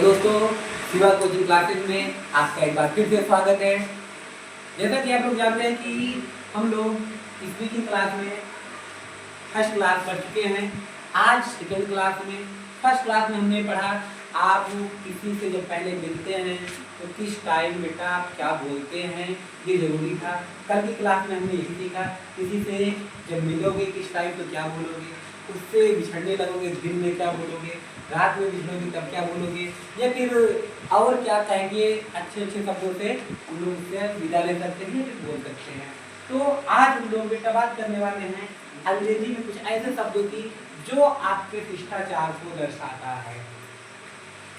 दोस्तों, Shiva coaching classes में आपका एक बार फिर से स्वागत है। जैसा कि आप लोग जानते हैं कि हम लोग स्पीकिंग क्लास में फर्स्ट क्लास पढ़ चुके हैं। आज सेकेंड क्लास में, फर्स्ट क्लास में हमने पढ़ा आप किसी से जब पहले मिलते हैं तो किस टाइम बेटा आप क्या बोलते हैं, ये जरूरी था। कल की क्लास में हमने यही सीखा, किसी से जब मिलोगे किस टाइम तो क्या बोलोगे, उससे बिछड़ने लगोगे दिन में क्या बोलोगे, रात में बिछड़ोगे तब क्या बोलोगे, या फिर और क्या कहेंगे, अच्छे अच्छे शब्दों से हम लोग उससे विदा ले सकते हैं, फिर बोल सकते हैं। तो आज हम लोग बेटा बात करने वाले हैं अंग्रेजी में कुछ ऐसे शब्दों की जो आपके शिष्टाचार को दर्शाता है।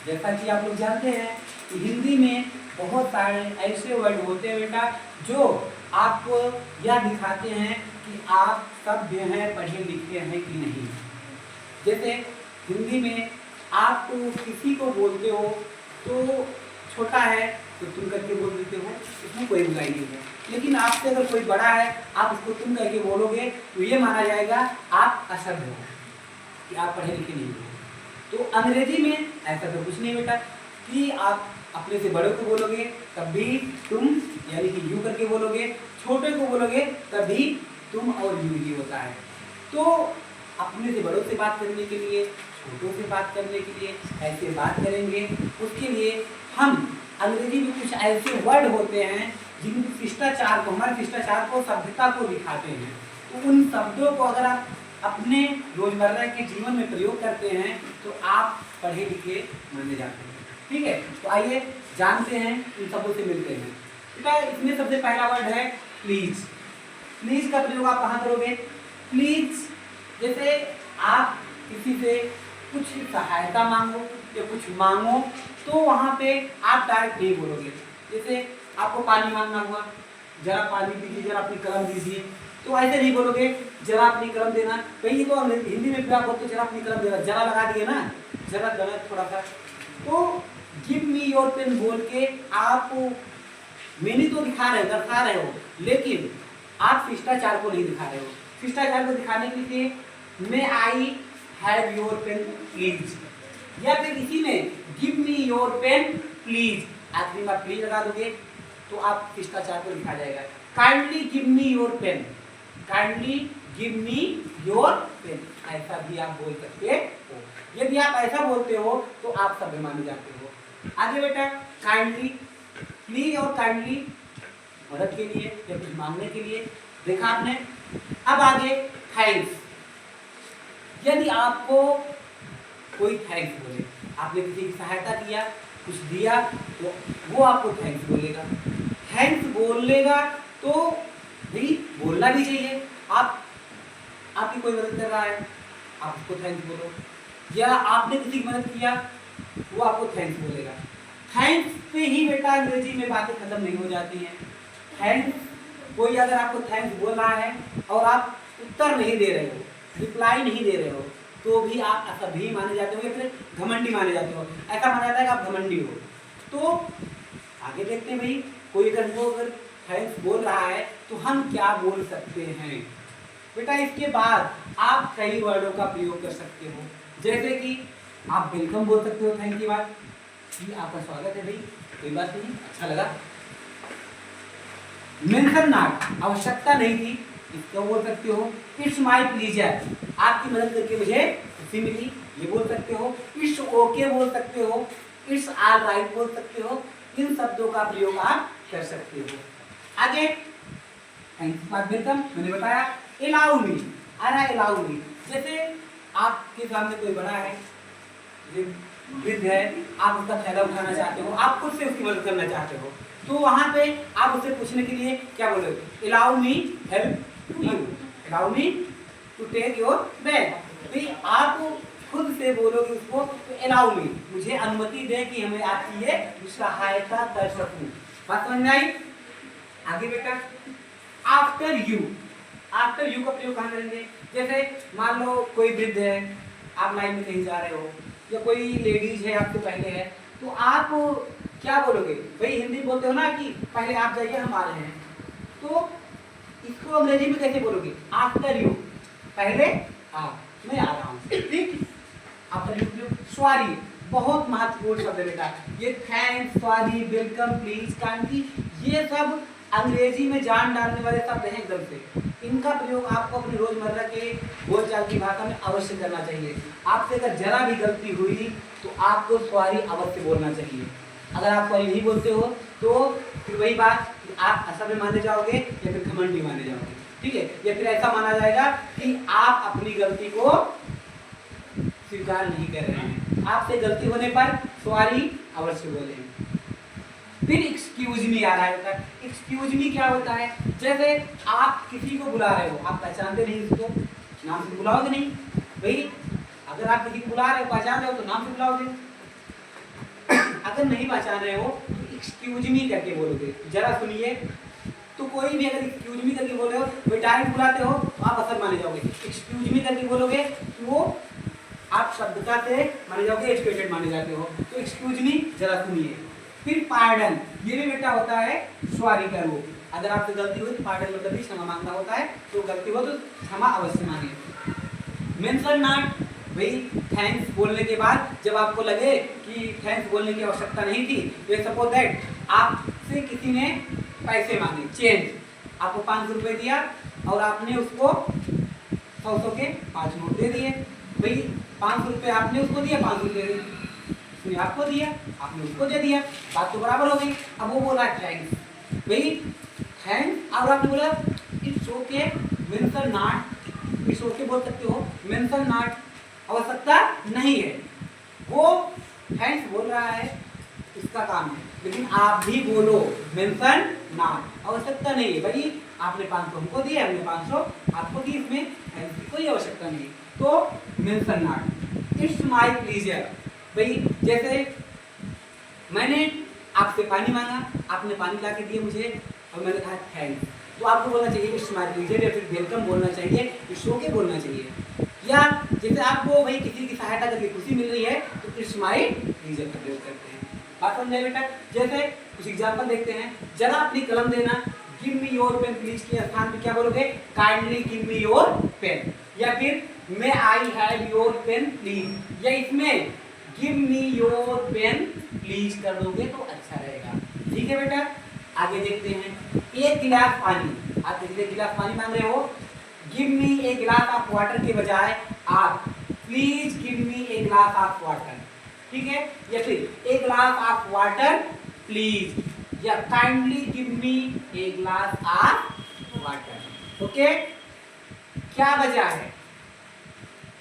जैसा कि आप लोग जानते हैं कि हिंदी में बहुत सारे ऐसे वर्ड होते हैं बेटा जो आपको यह दिखाते हैं कि आप सभ्य हैं, पढ़े लिखे हैं कि नहीं। जैसे हिंदी में आप किसी को बोलते हो तो छोटा है तो तुम करके बोल देते हो, इसमें कोई बुराई नहीं है। लेकिन आपसे अगर कोई बड़ा है आप उसको तुम करके बोलोगे तो ये माना जाएगा आप असभ्य हो, कि आप पढ़े लिखे नहीं हो। तो अंग्रेजी में ऐसा तो कुछ नहीं बेटा कि आप अपने से बड़ों को बोलोगे तब भी तुम यानी कि यू करके बोलोगे, छोटे को बोलोगे तब भी तुम और यू ही होता है। तो अपने से बड़ों से बात करने के लिए, छोटों से बात करने के लिए ऐसे बात करेंगे। उसके लिए हम अंग्रेजी में कुछ ऐसे वर्ड होते हैं जिन शिष्टाचार को, हमारे शिष्टाचार को, सभ्यता को दिखाते हैं। तो उन शब्दों को अगर आप अपने रोजमर्रा के जीवन में प्रयोग करते हैं तो आप पढ़े लिखे माने जाते हैं। ठीक है, तो आइए जानते हैं, इन शब्दों से मिलते हैं। बेटा इसमें सबसे पहला वर्ड है प्लीज। प्लीज का प्रयोग आप कहाँ करोगे? प्लीज जैसे आप किसी से कुछ सहायता मांगो या कुछ मांगो तो वहाँ पे आप डायरेक्ट नहीं बोलोगे। जैसे आपको पानी मांगना हुआ, जरा पानी पीजिए, जरा अपनी कलम दीजिए, तो ऐसे नहीं बोलोगे जरा अपनी कलम देना। कहीं तो हिंदी में क्या बोलते, जरा अपनी कलम देना, जरा लगा दिए ना, जरा गलत थोड़ा सा। तो गिव मी योर पेन बोल के आप मैंने तो दिखा रहे हो, दर्शा रहे हो, लेकिन आप शिष्टाचार को नहीं दिखा रहे हो। शिष्टाचार को दिखाने के लिए may I have your pen please, या फिर इसी में give me your pen please, आखिरी में प्लीज लगा दोगे तो आप शिष्टाचार को दिखा जाएगा। Kindly give me your pen, kindly give me your pen, ऐसा भी आप बोल सकते हो। यदि आप ऐसा बोलते हो तो आप सभ्य माने जाते हो। आगे बेटा काइंडली, प्लीज और काइंडली मदद के लिए या कुछ मांगने के लिए, देखा आपने। अब आगे थैंक्स। यदि आपको कोई थैंक्स बोले, आपने किसी की सहायता किया, कुछ दिया, तो वो आपको थैंक्स बोलेगा। थैंक्स बोलेगा तो भाई बोलना भी चाहिए। आपकी कोई मदद कर रहा है, आप उसको थैंक्स बोलो, या आपने किसी की मदद किया वो आपको थैंक्स बोलेगा। थैंक्स पे ही बेटा अंग्रेजी में बातें खत्म नहीं हो जाती हैं। थैंक्स, कोई अगर आपको थैंक्स बोल रहा है और आप उत्तर नहीं दे रहे हो, रिप्लाई नहीं दे रहे हो, तो भी आप असभ्य माने जाते हो या फिर घमंडी माने जाते हो। ऐसा माना जाता है कि आप घमंडी हो। तो आगे देखते हैं भाई, कोई अगर थैंक्स बोल रहा है तो हम क्या बोल सकते हैं। बेटा इसके बाद आप कई वर्डों का प्रयोग कर सकते हो, जैसे कि आप वेलकम बोल सकते हो थैंक के बाद कि आपका स्वागत है भाई, कोई बात नहीं, अच्छा लगा। मेंशन नॉट, आवश्यकता नहीं थी, इसको बोल सकते हो। इट्स माय प्लीजर, आपकी मदद करके मुझे खुशी मिली, ये बोल सकते हो। इट्स ओके बोल सकते हो, इट्स ऑल राइट बोल सकते हो। इन शब्दों का प्रयोग आप कर सकते हो। आगे थैंक्स बाद वेलकम मैंने बताया। अलाउ मी, अलाउ मी, जैसे आपके सामने कोई बड़ा है, वृद्ध है, आप उसका फायदा उठाना चाहते हो, आप खुद से उसकी मदद करना चाहते हो, तो वहां पे आप उससे पूछने के लिए क्या बोलोगे? Allow me help you, allow me to take your bag. भाई आप खुद से बोलोगे उसको तो अलाउ मी, मुझे अनुमति दे कि हमें आपकी ये सहायता कर सकूं। बात समझ में आई? आगे बेटा आफ्टर यू, आफ्टर यू का प्रयोग कहाँ करेंगे? जैसे मान लो कोई वृद्ध है, आप लाइन में कहीं जा रहे हो, या कोई लेडीज है आपसे पहले है, तो आप क्या बोलोगे? भाई हिंदी बोलते हो ना कि पहले आप जाइए हम आ रहे हैं, तो इसको अंग्रेजी में कैसे बोलोगे? आफ्टर यू, पहले आप, मैं आ रहा हूँ। ठीक, आफ्टर यू। सॉरी, बहुत महत्वपूर्ण शब्द है बेटा। ये thanks, sorry, welcome, please, kindly, ये सब अंग्रेजी में जान डालने वाले शब्द हैं एकदम से। इनका प्रयोग आपको अपनी रोजमर्रा के बोलचाल की भाषा में अवश्य करना चाहिए। आपसे अगर जरा भी गलती हुई तो आपको सॉरी अवश्य बोलना चाहिए। अगर आप सॉरी नहीं बोलते हो तो फिर वही बात, आप असभ्य माने जाओगे या फिर घमंडी माने जाओगे, ठीक है, या फिर ऐसा माना जाएगा कि आप अपनी गलती को स्वीकार नहीं कर रहे हैं। आपसे गलती होने पर सॉरी अवश्य बोलें। फिर एक्सक्यूज मी आ रहा है। एक्सक्यूज मी क्या होता है? जैसे आप किसी को बुला रहे हो, आप पहचानते नहीं उसको, नाम से बुलाओगे नहीं भाई। अगर आप किसी को बुला रहे हो, पहचान रहे हो तो नाम से बुलाओगे। अगर नहीं पहचान रहे हो तो एक्सक्यूज मी करके बोलोगे। जरा सुनिए, तो कोई भी अगर एक्सक्यूज मी करके बोले हो, कोई डायरेक्ट बुलाते हो तो आप असर माने जाओगे। एक्सक्यूज मी करके बोलोगे तो वो आप शब्दता से माने जाओगे, एजुकेटेड माने जाते हो। तो एक्सक्यूज मी, जरा सुनिए। फिर पार्डन, ये भी बेटा होता है सॉरी का रूप। अगर आपसे गलती हुई तो पार्डन मतलब भी क्षमा मांगना होता है। तो गलती हो तो क्षमा अवश्य मांगे। मेंशन नॉट, भाई थैंक्स बोलने के बाद जब आपको लगे कि थैंक्स बोलने की आवश्यकता नहीं थी, तो सपोज दैट आपसे किसी ने पैसे मांगे, चेंज, आपको 500 रुपये दिया और आपने उसको 100 के 5 नोट दे दिए। भाई 500 रुपये आपने उसको दिया, 500 रुपये उसने आपको दिया, आपने उसको दे दिया, बात तो बराबर हो गई। अब वो बोला थैंक्स, भाई थैंक्स, और आपने बोला it's okay, mention not, it's okay बोल सकते हो, मेंशन नॉट आवश्यकता नहीं है। वो थैंक्स बोल रहा है, इसका काम है, लेकिन आप भी बोलो मेंशन नॉट, आवश्यकता नहीं है। भाई आपने 500 हमको दिया, हमने 500 आपको दी, इसमें थैंक्स की कोई आवश्यकता नहीं। तो mention not. It's my pleasure, भाई जैसे मैंने आपसे पानी मांगा, आपने पानी ला के दिया मुझे और मैंने कहा थैंक्स, तो आपको बोलना चाहिए इट्स माय प्लेजर, या फिर वेलकम बोलना चाहिए, इट्स ओके बोलना चाहिए। या जैसे आपको भाई किसी की सहायता करके खुशी मिल रही है तो इट्स माय प्लेजर का प्रयोग करते हैं। बात समझ आए बेटा? जैसे कुछ एग्जाम्पल देखते हैं। जरा अपनी कलम देना, give me your pen please के स्थान पे क्या बोलोगे? Kindly give me your pen, या फिर may I have your pen please, या इसमें give me your pen please कर दोगे तो अच्छा रहेगा। ठीक है बेटा, आगे देखते हैं। एक गिलास पानी, आप किसी से गिलास पानी मांग रहे हो, गिव मी ए गिलास ऑफ वाटर के बजाय आप प्लीज गिव मी ए गिलास ऑफ वाटर, ठीक है, या फिर ए गिलास ऑफ वाटर प्लीज, या काइंडली गिव मी ए गिलास ऑफ वाटर। ओके, क्या वजह है?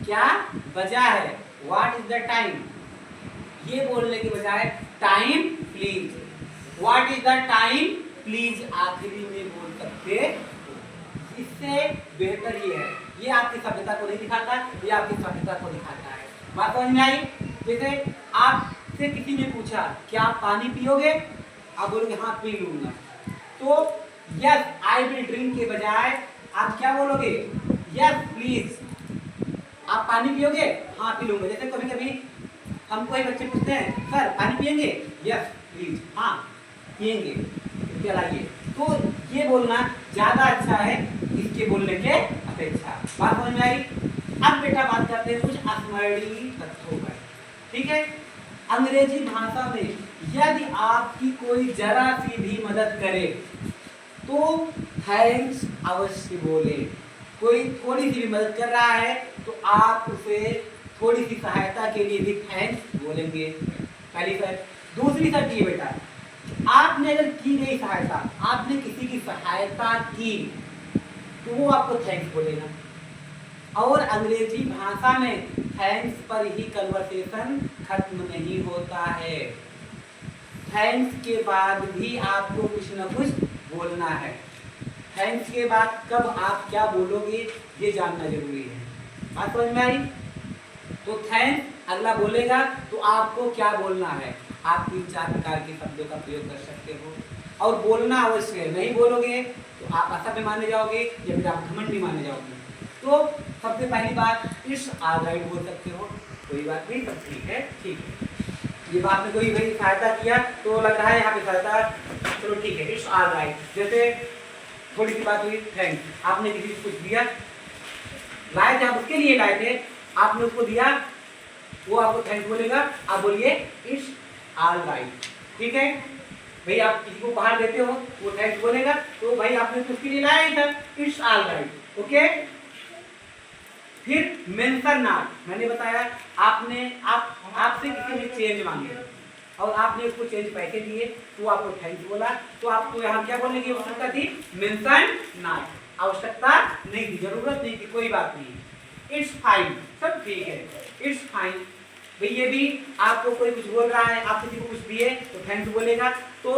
क्या वजह है? What is the time? ये बोलने के बजाय time please, what is the time please आखिरी में बोल सकते हो। इससे बेहतर ये है, ये आपकी सभ्यता को नहीं दिखाता, ये आपकी सभ्यता को दिखाता है। बात समझ में आई? जैसे आपसे किसी ने पूछा क्या आप पानी पियोगे, आप बोलोगे हाँ पी लूंगा, तो यस आई विल ड्रिंक के बजाय आप क्या बोलोगे? Yes please. आप पानी पियोगे? हाँ पी लूंगा। जैसे कभी कभी हमको एक बच्चे पूछते हैं सर पानी पियेंगे? यस प्लीज, हाँ पियेंगे, क्या लाइए। तो ये बोलना ज्यादा अच्छा है इसके बोलने के अपेक्षा। बात समझ में आई? अब बेटा बात करते हैं कुछ स्मरणीय तथ्यों पर। ठीक है, अंग्रेजी भाषा में यदि आपकी कोई जरा सी भी मदद करे तो थैंक्स अवश्य बोले। कोई थोड़ी सी भी मदद कर रहा है तो आप उसे थोड़ी सी सहायता के लिए भी थैंक्स बोलेंगे। पहली शर्त। दूसरी शर्त ये बेटा, आपने अगर की गई सहायता, आपने किसी की सहायता की तो वो आपको थैंक्स बोलेगा। और अंग्रेजी भाषा में थैंक्स पर ही कन्वर्सेशन खत्म नहीं होता है। थैंक्स के बाद भी आपको कुछ न कुछ बोलना है। थैंक्स के बाद कब आप क्या बोलोगे ये जानना जरूरी है। बात समझ में आई? तो थैंक्स अगला बोलेगा तो आपको क्या बोलना है, आप 3-4 प्रकार के शब्दों का प्रयोग कर सकते हो और बोलना अवश्य है। नहीं बोलोगे तो आप असभ्य माने जाओगे या फिर आप घमंडी माने जाओगे। तो सबसे पहली बात इट्स ऑलराइट बोल सकते हो, कोई बात नहीं, सब ठीक है, ठीक है। ये बात में कोई भाई सहायता किया तो लग रहा है यहाँ पे सहायता, चलो ठीक है, इट्स ऑलराइट। जैसे थोड़ी सी बात हुई, थैंक्स, आपने किसी को कुछ दिया, लाए थे आप उसके लिए लाए थे, आपने उसको दिया वो आपको थैंक्स बोलेगा, आप बोलिए इट्स ऑल राइट। ठीक है भाई, आप किसी को बाहर देते हो वो थैंक्स बोलेगा, तो भाई आपने तो उसके लिए लाया ही था, इट्स ऑल राइट। ओके, फिर मेंशन नॉट, मैंने बताया आपसे किसी ने चेंज मांगे और आपने उसको चेंज पैसे दिए तो आपको थैंक्स बोला, तो आपको यहाँ क्या बोलने की आवश्यकता थी, मेंशन नॉट, आवश्यकता नहीं थी, जरूरत नहीं थी, कोई बात नहीं। इट्स फाइन, सब ठीक है, इट्स फाइन भाई, ये भी आपको कोई कुछ बोल रहा है, आप किसी को कुछ दिए तो थैंक्स बोलेगा, तो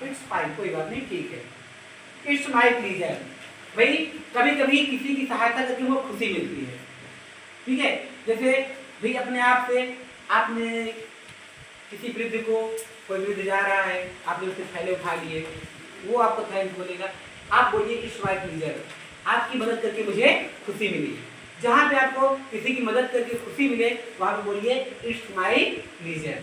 इट्स फाइन, कोई बात नहीं, ठीक है। इट्स माय प्लीजर, भाई कभी कभी किसी की सहायता करके वो खुशी मिलती है। ठीक है, जैसे भाई अपने आप से आपने किसी वृद्ध को, कोई वृद्ध जा रहा है, आपने उसके थैले उठा लिए, वो आपको थैंक्स बोलेगा, आप बोलिए इट्स माय प्लीजर, आपकी मदद करके मुझे खुशी मिली। जहाँ पे आपको किसी की मदद करके खुशी मिले वहाँ पे बोलिए इट्स माय प्लीजर।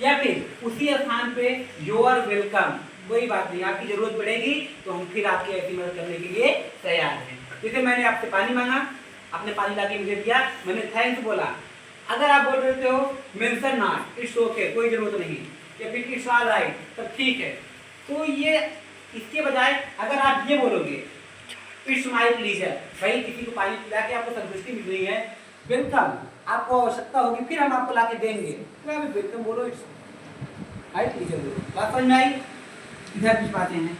या फिर उसी स्थान पे यू आर वेलकम, कोई बात नहीं, आपकी जरूरत पड़ेगी तो हम फिर आपकी ऐसी मदद करने के लिए तैयार हैं। जैसे मैंने आपसे पानी मांगा, आपने पानी लाके मुझे दिया, मैंने थैंक्स बोला, अगर आप बोल रहे हो मेंशन नॉट, इट्स ओके, कोई जरूरत नहीं, या फिर इट्स ऑल राइट, तब ठीक है। तो ये इसके बजाय अगर आप ये बोलोगे इट्स माय प्लीजर, भाई किसी को पानी पिला के आपको संतुष्टि मिल रही है, वेलकम, आपको आवश्यकता होगी फिर हम आपको लाके देंगे, तो आप वेलकम बोलो, इट्स माय प्लीजर बोलो। बात समझ में आई? इधर कुछ बातें हैं,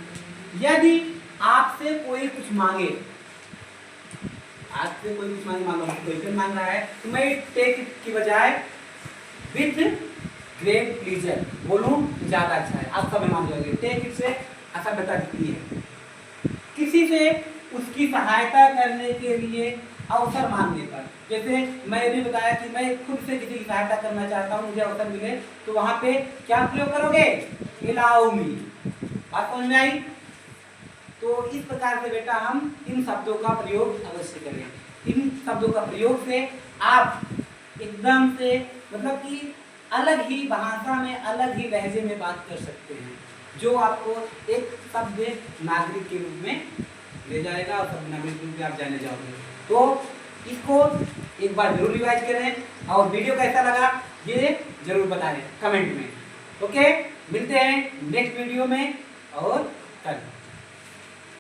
यदि आपसे कोई कुछ मांगे, आपसे कोई कुछ मांगे, मान लो क्वेश्चन मांग रहा है, तो मैं टेक इट की बजाय विथ ग्रेट प्लीजर बोलूं ज्यादा अच्छा है, आप सब मान लोगे। टेक इट से असभ्यता दिखती है, किसी से उसकी सहायता करने के लिए अवसर मांगने पर, जैसे मैं भी बताया कि मैं खुद से किसी की सहायता करना चाहता हूँ, मुझे अवसर मिले, तो वहां पे क्या प्रयोग करोगे, अलाउ मी। बात समझ में आई? तो इस प्रकार से बेटा हम इन शब्दों का प्रयोग अवश्य करें। इन शब्दों का प्रयोग से आप एकदम से मतलब कि अलग ही भाषा में, अलग ही लहजे में बात कर सकते हैं, जो आपको एक शब्द नागरिक के रूप में ले जाएगा और सब नागरिक के रूप में आप जाने जाओगे। तो इसको एक बार जरूर रिवाइज करें और वीडियो कैसा लगा ये जरूर बताएं कमेंट में। ओके, मिलते हैं नेक्स्ट वीडियो में और कल।